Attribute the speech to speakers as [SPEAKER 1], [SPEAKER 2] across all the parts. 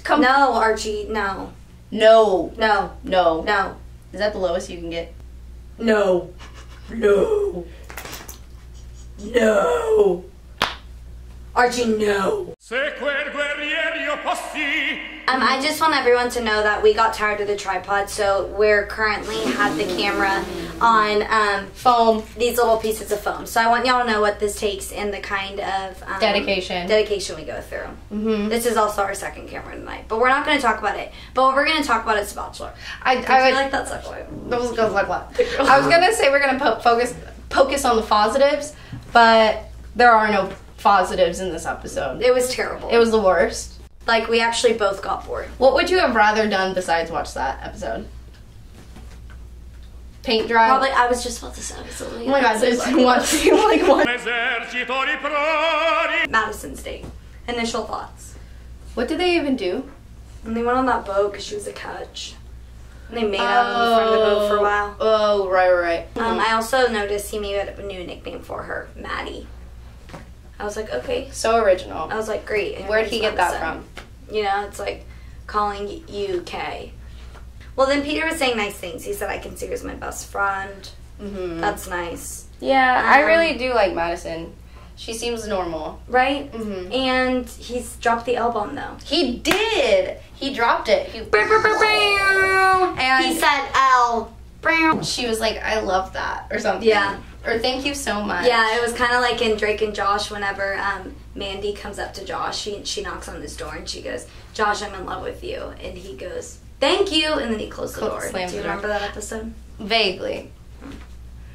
[SPEAKER 1] No, Archie, no.
[SPEAKER 2] No.
[SPEAKER 1] No.
[SPEAKER 2] No.
[SPEAKER 1] No.
[SPEAKER 2] Is that the lowest you can get?
[SPEAKER 1] No. No. No. Archie, no. I just want everyone to know that we got tired of the tripod, so we're currently have the camera on
[SPEAKER 2] Foam.
[SPEAKER 1] These little pieces of foam. So I want y'all to know what this takes and the kind of
[SPEAKER 2] dedication
[SPEAKER 1] we go through. This is also our second camera tonight, but we're not going to talk about it. But what we're going to talk about is Bachelor. I like that segue.
[SPEAKER 2] That was good. I was going to say we're going to focus on the positives, but there are no positives in this episode.
[SPEAKER 1] It was terrible.
[SPEAKER 2] It was the worst.
[SPEAKER 1] Like, we actually both got bored.
[SPEAKER 2] What would you have rather done besides watch that episode? Paint dry?
[SPEAKER 1] Probably, I was just about to say. Oh
[SPEAKER 2] my god, there's one.
[SPEAKER 1] Madison's date. Initial thoughts.
[SPEAKER 2] What did they even do?
[SPEAKER 1] And they went on that boat because she was a catch. And they made out in front of the boat for a while.
[SPEAKER 2] Oh, right.
[SPEAKER 1] I also noticed he made up a new nickname for her, Maddie. I was like, okay.
[SPEAKER 2] So original.
[SPEAKER 1] I was like, great.
[SPEAKER 2] Where'd he get that from?
[SPEAKER 1] You know, it's like calling you Kay. Well, then Peter was saying nice things. He said, I can see her as my best friend. That's nice.
[SPEAKER 2] Yeah, I really do like Madison. She seems normal.
[SPEAKER 1] Right? And he's dropped the L-bomb, though.
[SPEAKER 2] He did! He dropped it.
[SPEAKER 1] And he said L.
[SPEAKER 2] She was like, I love that, or something.
[SPEAKER 1] Yeah.
[SPEAKER 2] Or thank you so much.
[SPEAKER 1] Yeah, it was kind of like in Drake and Josh whenever Mandy comes up to Josh. She knocks on his door and she goes, Josh, I'm in love with you. And he goes, thank you. And then he closed the door. Do you remember that episode?
[SPEAKER 2] Vaguely.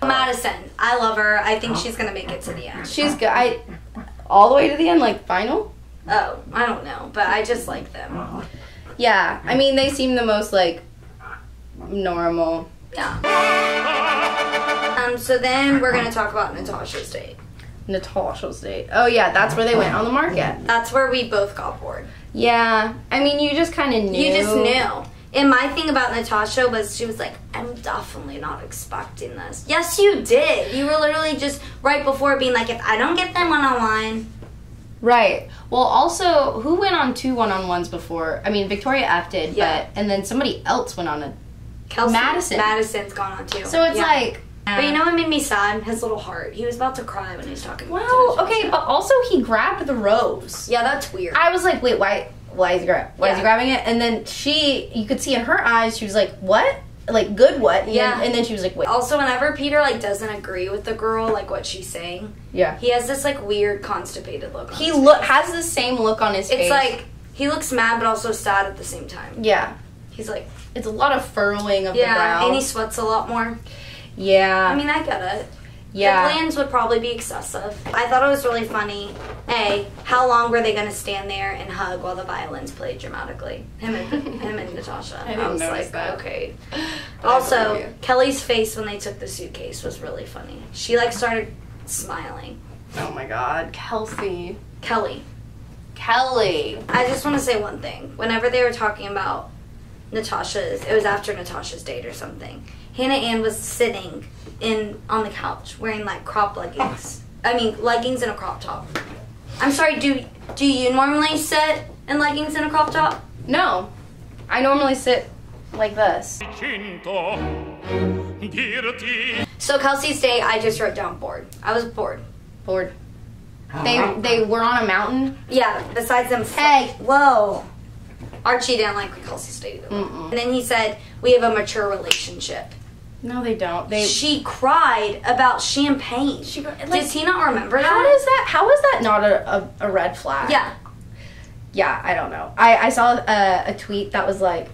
[SPEAKER 1] Madison. I love her. I think she's going to make it to the end.
[SPEAKER 2] She's good. All the way to the end, like final?
[SPEAKER 1] Oh, I don't know. But I just like them.
[SPEAKER 2] Yeah. I mean, they seem the most, like, normal.
[SPEAKER 1] Yeah. So then we're going to talk about Natasha's date.
[SPEAKER 2] Natasha's date. Oh, yeah, that's where they went on the market.
[SPEAKER 1] That's where we both got bored.
[SPEAKER 2] Yeah. I mean, you just kind of knew.
[SPEAKER 1] You just knew. And my thing about Natasha was she was like, I'm definitely not expecting this. Yes, you did. You were literally just right before being like, if I don't get them one-on-one.
[SPEAKER 2] Right. Well, also, who went on 2 one-on-ones before? I mean, Victoria F did,
[SPEAKER 1] yeah.
[SPEAKER 2] And then somebody else went on a...
[SPEAKER 1] Kelsey.
[SPEAKER 2] Madison.
[SPEAKER 1] Madison's gone on 2.
[SPEAKER 2] So it's like...
[SPEAKER 1] But you know what made me sad? His little heart. He was about to cry when he was talking about
[SPEAKER 2] Well, okay, but also he grabbed the rose.
[SPEAKER 1] Yeah, that's weird.
[SPEAKER 2] I was like, wait, why is he grabbing it? And then you could see in her eyes, she was like, what? Like, good what?
[SPEAKER 1] Yeah.
[SPEAKER 2] And then she was like, wait.
[SPEAKER 1] Also, whenever Peter, like, doesn't agree with the girl, like, what she's saying.
[SPEAKER 2] Yeah.
[SPEAKER 1] He has this, like, weird, constipated look on
[SPEAKER 2] He
[SPEAKER 1] his face.
[SPEAKER 2] has the same look on his face.
[SPEAKER 1] It's like, he looks mad, but also sad at the same time.
[SPEAKER 2] Yeah.
[SPEAKER 1] He's like...
[SPEAKER 2] It's a lot of furrowing of the brow.
[SPEAKER 1] Yeah, and he sweats a lot more.
[SPEAKER 2] Yeah.
[SPEAKER 1] I mean, I get it.
[SPEAKER 2] Yeah.
[SPEAKER 1] The plans would probably be excessive. I thought it was really funny. How long were they going to stand there and hug while the violins played dramatically? Him and Natasha.
[SPEAKER 2] I was
[SPEAKER 1] like,
[SPEAKER 2] that.
[SPEAKER 1] Okay. Also, Kelly's face when they took the suitcase was really funny. She, like, started smiling.
[SPEAKER 2] Oh my god. Kelsey.
[SPEAKER 1] Kelly.
[SPEAKER 2] I
[SPEAKER 1] just want to say one thing. Whenever they were talking about it was after Natasha's date or something. Hannah Ann was sitting on the couch wearing like crop leggings. I mean, leggings and a crop top. I'm sorry, do you normally sit in leggings and a crop top?
[SPEAKER 2] No. I normally sit like this.
[SPEAKER 1] So Kelsey's date, I just wrote down bored. I was bored.
[SPEAKER 2] Bored. They were on a mountain?
[SPEAKER 1] Yeah, besides them.
[SPEAKER 2] Hey.
[SPEAKER 1] Whoa. Archie didn't like Kelsey's date either. And then he said, we have a mature relationship.
[SPEAKER 2] No, they don't.
[SPEAKER 1] She cried about champagne. Does he not remember that?
[SPEAKER 2] How is that not a red flag?
[SPEAKER 1] Yeah.
[SPEAKER 2] Yeah, I don't know. I saw a tweet that was like,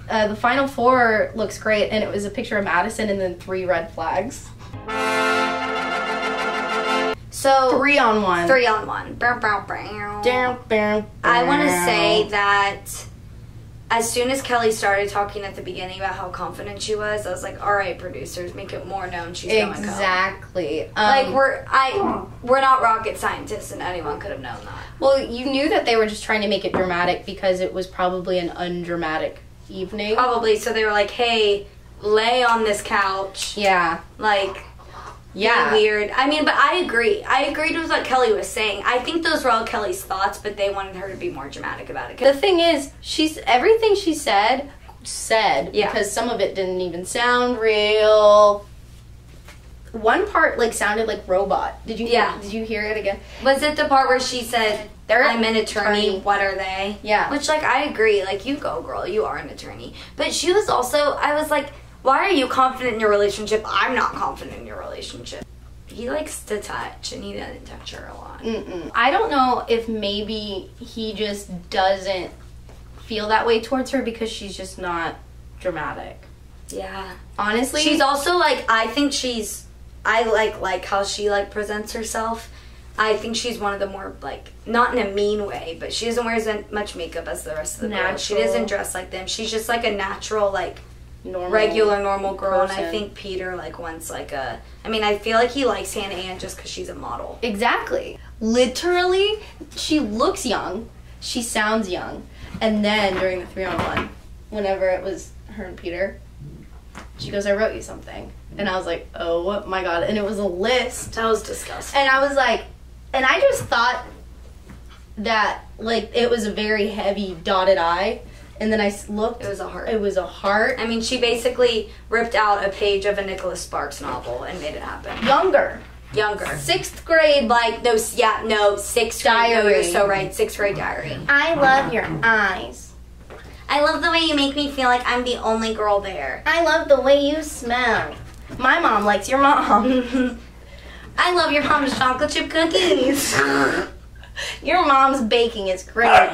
[SPEAKER 2] the Final Four looks great, and it was a picture of Madison and then 3 red flags.
[SPEAKER 1] So
[SPEAKER 2] 3 on 1.
[SPEAKER 1] 3 on 1. I want to say that as soon as Kelly started talking at the beginning about how confident she was, I was like, all right, producers, make it more known she's going to come.
[SPEAKER 2] Exactly.
[SPEAKER 1] Like, we're not rocket scientists, and anyone could have known that.
[SPEAKER 2] Well, you knew that they were just trying to make it dramatic because it was probably an undramatic evening.
[SPEAKER 1] Probably. So they were like, hey, lay on this couch.
[SPEAKER 2] Yeah.
[SPEAKER 1] Like,
[SPEAKER 2] Yeah.
[SPEAKER 1] Weird. I mean, but I agree. I agreed with what Kelly was saying. I think those were all Kelly's thoughts, but they wanted her to be more dramatic about it.
[SPEAKER 2] The thing is, everything she said,
[SPEAKER 1] Yeah.
[SPEAKER 2] because some of it didn't even sound real. One part, like, sounded like robot. Did you hear it again?
[SPEAKER 1] Was it the part where she said, I'm an attorney, what are they?
[SPEAKER 2] Yeah.
[SPEAKER 1] Which, like, I agree. Like, you go, girl. You are an attorney. But she was also, I was like, why are you confident in your relationship? I'm not confident in your relationship. He likes to touch, and he doesn't touch her a lot.
[SPEAKER 2] I don't know if maybe he just doesn't feel that way towards her because she's just not dramatic.
[SPEAKER 1] Yeah.
[SPEAKER 2] Honestly.
[SPEAKER 1] She's also, like, I think she's, I like how she, like, presents herself. I think she's one of the more, like, not in a mean way, but she doesn't wear as much makeup as the rest of the girls. She doesn't dress like them. She's just, like, a natural, like, normal girl.
[SPEAKER 2] person.
[SPEAKER 1] And I think Peter, like, wants, like, I feel like he likes Hannah Ann just because she's a model.
[SPEAKER 2] Exactly. Literally, she looks young. She sounds young. And then during the 3-on-1, whenever it was her and Peter, she goes, I wrote you something. And I was like, oh my God. And it was a list.
[SPEAKER 1] That was disgusting.
[SPEAKER 2] And I was like, and I just thought that, like, it was a very heavy dotted I. And then I looked.
[SPEAKER 1] It was a heart.
[SPEAKER 2] It was a heart.
[SPEAKER 1] I mean, she basically ripped out a page of a Nicholas Sparks novel and made it happen.
[SPEAKER 2] Younger.
[SPEAKER 1] 6th grade, like, no, 6th
[SPEAKER 2] diary.
[SPEAKER 1] grade. No, you're so right. 6th grade diary.
[SPEAKER 2] I love your eyes.
[SPEAKER 1] I love the way you make me feel like I'm the only girl there.
[SPEAKER 2] I love the way you smell. My mom likes your mom.
[SPEAKER 1] I love your mom's chocolate chip cookies.
[SPEAKER 2] Your mom's baking is great.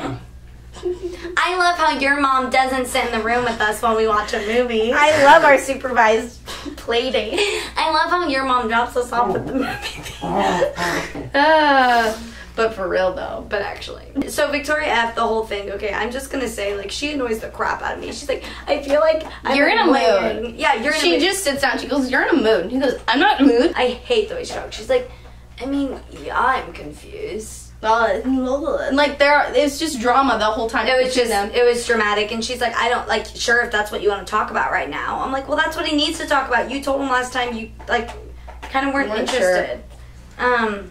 [SPEAKER 1] I love how your mom doesn't sit in the room with us while we watch a movie.
[SPEAKER 2] I love our supervised play date.
[SPEAKER 1] I love how your mom drops us off at the movie
[SPEAKER 2] But for real though.
[SPEAKER 1] But actually. So Victoria F, the whole thing, okay, I'm just gonna say, like, she annoys the crap out of me. She's like, I feel like
[SPEAKER 2] you're in a mood.
[SPEAKER 1] Yeah, you're in a mood.
[SPEAKER 2] She just sits down, she goes, you're in a mood. And he goes, I'm not in a mood.
[SPEAKER 1] I hate the way she talks. She's like, I mean, yeah, I'm confused.
[SPEAKER 2] And like it's just drama the whole time.
[SPEAKER 1] It was dramatic, and she's like, I don't, like, sure, if that's what you want to talk about right now. I'm like, well, that's what he needs to talk about. You told him last time you, like, kind of weren't interested. Sure.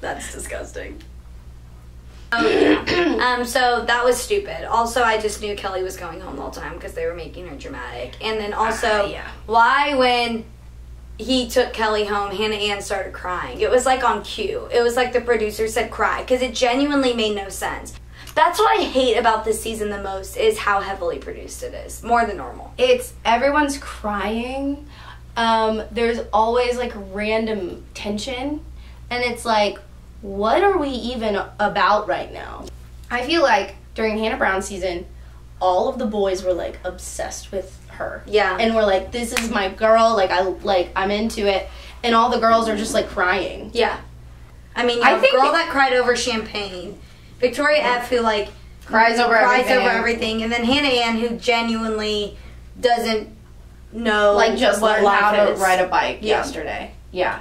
[SPEAKER 1] That's disgusting. So that was stupid. Also, I just knew Kelly was going home the whole time because they were making her dramatic. And then also, why when he took Kelly home, Hannah Ann started crying? It was like on cue. It was like the producer said cry, because it genuinely made no sense. That's what I hate about this season the most, is how heavily produced it is. More than normal.
[SPEAKER 2] It's, everyone's crying. There's always, like, random tension. And it's like, what are we even about right now? I feel like during Hannah Brown's season, all of the boys were, like, obsessed with her.
[SPEAKER 1] Yeah.
[SPEAKER 2] And we're like, this is my girl, I'm into it. And all the girls are just, like, crying.
[SPEAKER 1] Yeah. I mean, you have a girl that cried over champagne. Victoria F, who, like,
[SPEAKER 2] cries over
[SPEAKER 1] everything. And then Hannah Ann, who genuinely doesn't know,
[SPEAKER 2] like, just learned how to ride a bike
[SPEAKER 1] Yeah.
[SPEAKER 2] yesterday. Yeah.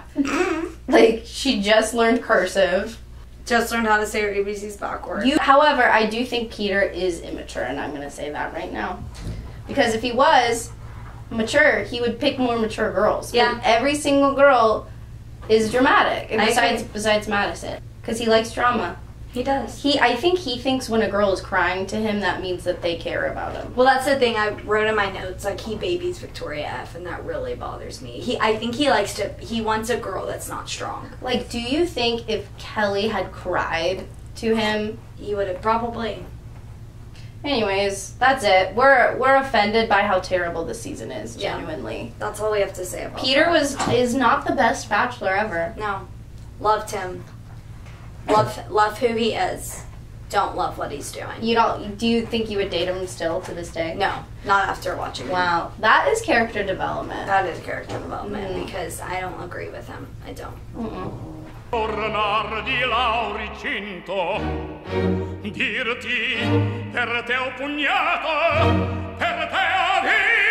[SPEAKER 2] Like, she just learned cursive.
[SPEAKER 1] Just learned how to say her ABCs backwards.
[SPEAKER 2] However, I do think Peter is immature, and I'm going to say that right now. Because if he was mature, he would pick more mature girls.
[SPEAKER 1] Yeah.
[SPEAKER 2] But every single girl is dramatic, and
[SPEAKER 1] I
[SPEAKER 2] besides Madison. Because he likes drama.
[SPEAKER 1] He does.
[SPEAKER 2] I think he thinks when a girl is crying to him, that means that they care about him.
[SPEAKER 1] Well, that's the thing I wrote in my notes. Like, he babies Victoria F, and that really bothers me. I think he wants a girl that's not strong.
[SPEAKER 2] Like, do you think if Kelly had cried to him,
[SPEAKER 1] he would have probably.
[SPEAKER 2] Anyways, that's it. We're offended by how terrible this season is, genuinely.
[SPEAKER 1] Yeah. That's all we have to say about
[SPEAKER 2] Peter
[SPEAKER 1] that.
[SPEAKER 2] is not the best bachelor ever.
[SPEAKER 1] No. Loved him. Love who he is. Don't love what he's doing.
[SPEAKER 2] Do you think you would date him still to this day?
[SPEAKER 1] No, not after watching him.
[SPEAKER 2] Wow. That is character development.
[SPEAKER 1] That is character development, because I don't agree with him. I don't.
[SPEAKER 3] Tornar di Lauricinto, dirti per te ho pugnato, per te ho vinto.